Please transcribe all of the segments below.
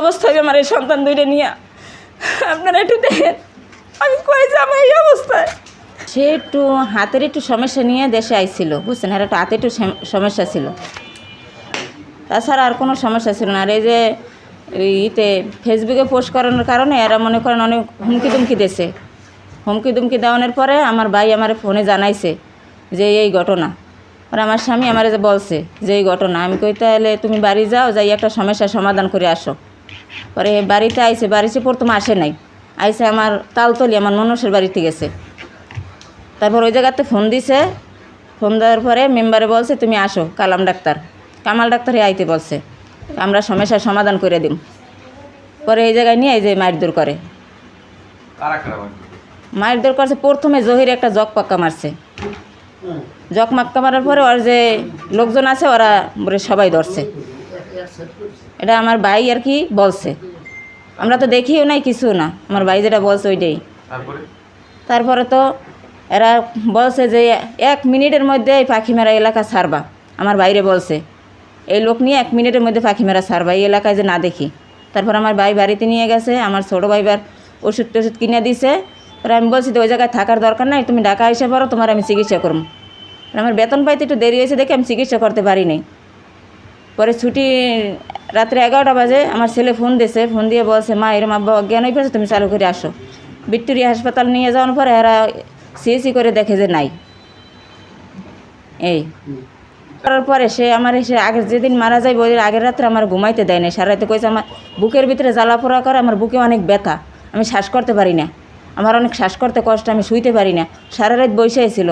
অবস্থা হবে আমার এই সন্তান দুইটা নিয়ে, আপনারা একটু দেখেন আমি কই যাবো এই অবস্থায়। সে একটু হাতের একটু সমস্যা নিয়ে দেশে আইছিল, বুঝছেন, আর একটু হাতে একটু সমস্যা ছিল, তাছাড়া আর কোনো সমস্যা ছিল না। আর এই যে ইতে ফেসবুকে পোস্ট করানোর কারণে এরা মনে করেন অনেক হুমকি দুমকি দিয়েছে। হুমকি দুমকি দেওয়ানোর পরে আমার ভাই আমার ফোনে জানাইছে যে এই ঘটনা, আর আমার স্বামী আমার যে বলছে যে এই ঘটনা। আমি কই তাহলে তুমি বাড়ি যাও, যাই একটা সমস্যার সমাধান করে আসো। পরে বাড়িতে আইসে, বাড়িতে প্রথম আসে নাই, আইসে আমার তালতলি আমার ননসের বাড়িতে গেছে। তারপর ওই জায়গাতে ফোন দিছে, ফোন দেওয়ার পরে মেম্বারে বলছে তুমি আসো, কামাল ডাক্তারে আইতে বলছে, আমরা সমস্যার সমাধান করে দিম। পরে এই জায়গায় নিয়ে এই যে মারধর করে, মারধর করছে। প্রথমে জহির একটা জক পাক্কা মারছে, জক মাক্কা মারার পরে ওর যে লোকজন আছে ওরা বলে সবাই ধরছে। এটা আমার ভাই আর কি বলছে, আমরা তো দেখিও নাই কিছু না, আমার ভাই যেটা বলছে ওইটাই। তারপরে তো এরা বলছে যে 1 মিনিটের মধ্যে এই পাখিমেরা এলাকা ছাড়বা, আমার বাইরে বলছে এই লোক নিয়ে 1 মিনিটের মধ্যে পাখিমেরা ছাড়বা, এই এলাকায় যে না দেখি। তারপর আমার ভাই বাড়িতে নিয়ে গেছে, আমার ছোটো ভাইবার ওষুধ টষুধ কিনে দিছে। পরে আমি বলছি তো ওই জায়গায় থাকার দরকার নাই, তুমি ঢাকা এসে পারো, তোমার আমি চিকিৎসা করবো। আমার বেতন পাইতে একটু দেরি হয়েছে দেখে আমি চিকিৎসা করতে পারিনি। পরে ছুটি রাত্রে 11টা বাজে আমার ছেলে ফোন দিয়েছে, ফোন দিয়ে বলছে মা এরম আব্বা অজ্ঞান হয়ে পড়েছে, তুমি চালু করে আসো। ভিক্টোরিয়া হাসপাতাল নিয়ে যাওয়ার পরে এরা সিএসি করে দেখে যে নাই। এই করার পরে সে আমার এসে আগের যেদিন মারা যায় ওই আগের রাত্রে আমার ঘুমাইতে দেয় না, সারা রাতে কইছে আমার বুকের ভিতরে জ্বালা পোড়া করে, আমার বুকে অনেক ব্যথা, আমি শ্বাস করতে পারি না, আমার অনেক শ্বাস করতে কষ্ট, আমি শুইতে পারি না, সারা রাত বসে ছিল।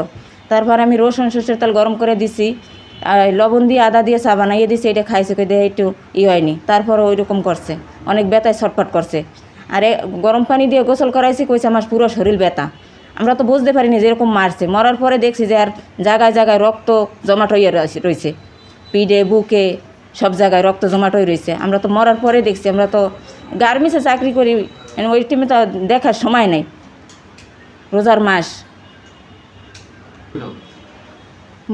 তারপর আমি রসুন সরষের তেল গরম করে দিছি, আর লবণ দিয়ে আদা দিয়ে চা বানাইয়ে দিছি, এটা খাইছে, কই দেয় একটু হয়নি। তারপর ওই রকম করছে, অনেক ব্যথায় ছটফট করছে। আর গরম পানি দিয়ে গোসল করাইছি, কইছে আমার পুরো শরীর ব্যথা। আমরা তো বুঝতে পারিনি যে এরকম মারছে। মরার পরে দেখছি যে আর জায়গায় জায়গায় রক্ত জমাট হয়ে রয়েছে, পিঠে বুকে সব জায়গায় রক্ত জমাট হয়ে রয়েছে। আমরা তো মরার পরে দেখছি, আমরা তো গার্মেন্টসে চাকরি করি, ওই টিমে তো দেখার সময় নেই, রোজার মাস।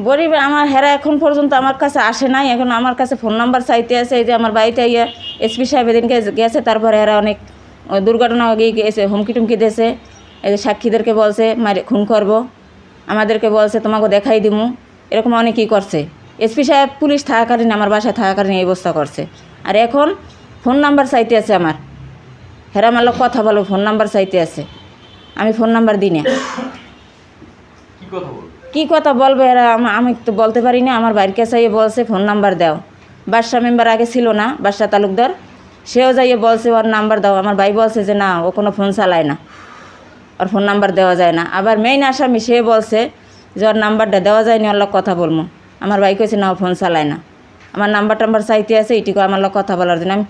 গরিব আমার হেরা এখন পর্যন্ত আমার কাছে আসে নাই, এখন আমার কাছে ফোন নাম্বার চাইতে আছে। এই যে আমার বাড়িতে ইয়ে এসপি সাহেব এদিনকে গেছে, তারপরে এরা অনেক দুর্ঘটনা গিয়েছে, হুমকি টুমকি দিয়েছে। এই যে সাক্ষীদেরকে বলছে খুন করব, আমাদেরকে বলছে তোমাকে দেখাই দিমু, এরকম অনেকই করছে। এসপি সাহেব পুলিশ থাকাকালীন আমার বাসায় থাকাকালীন এই অবস্থা করছে। আর এখন ফোন নাম্বার চাইতে আছে আমার, হেরা আমার লোক কথা বলো, ফোন নাম্বার চাইতে আছে, আমি ফোন নাম্বার দিই না। কী কথা বলবে এরা, আমি তো বলতে পারি না। আমার বাড়ির কাছে বলছে ফোন নাম্বার দাও, বাদশা মেম্বার আগে ছিল না, বাদশা তালুকদার, সেও যাইয়ে বলছে ওর নাম্বার দাও। আমার ভাই বলছে যে না, ও কোনো ফোন চালায় না, ওর ফোন নাম্বার দেওয়া যায় না। আবার মেইন আসামি সে বলছে যে ওর নাম্বারটা দেওয়া যায়নি, ওর লোক কথা বলবো। আমার ভাই কইছে না, ও ফোন চালায় না, আমার নাম্বার টাম্বার চাইতে আছে এইটুকু আমার লোক কথা বলার জন্য। আমি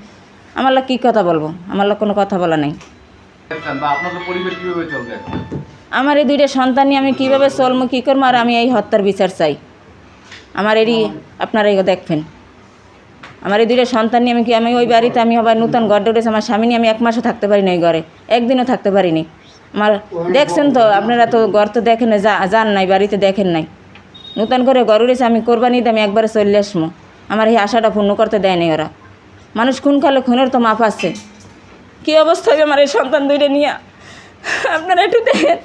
আমার লোক কী কথা বলবো, আমার লোক কোনো কথা বলা নেই। আমার এই 2টা সন্তান নিয়ে আমি কীভাবে চলবো, কী করবো, আর আমি এই হত্যার বিচার চাই। আমার এরই আপনারা এই দেখবেন, আমার এই 2টা সন্তান নিয়ে আমি ওই বাড়িতে আমি আবার নতুন ঘর ডরেছি, আমার স্বামী নিয়ে আমি 1 মাসও থাকতে পারিনি ওই ঘরে, একদিনও থাকতে পারিনি। আমার দেখছেন তো আপনারা, তো ঘর তো দেখেন যান নাই, বাড়িতে দেখেন নাই, নতুন করে ঘর উড়েছে। আমি কোরবানি দিয়ে আমি একবারে চলে আসবো, আমার এই আশাটা পূর্ণ করতে দেয় নাই ওরা। মানুষ খুন খালে খুনের তো মাপ আছে। কী অবস্থা হবে আমার এই সন্তান দুইটা নিয়ে, আপনারা একটু দেখেন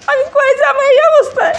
আমি কই যাবো এই অবস্থায়।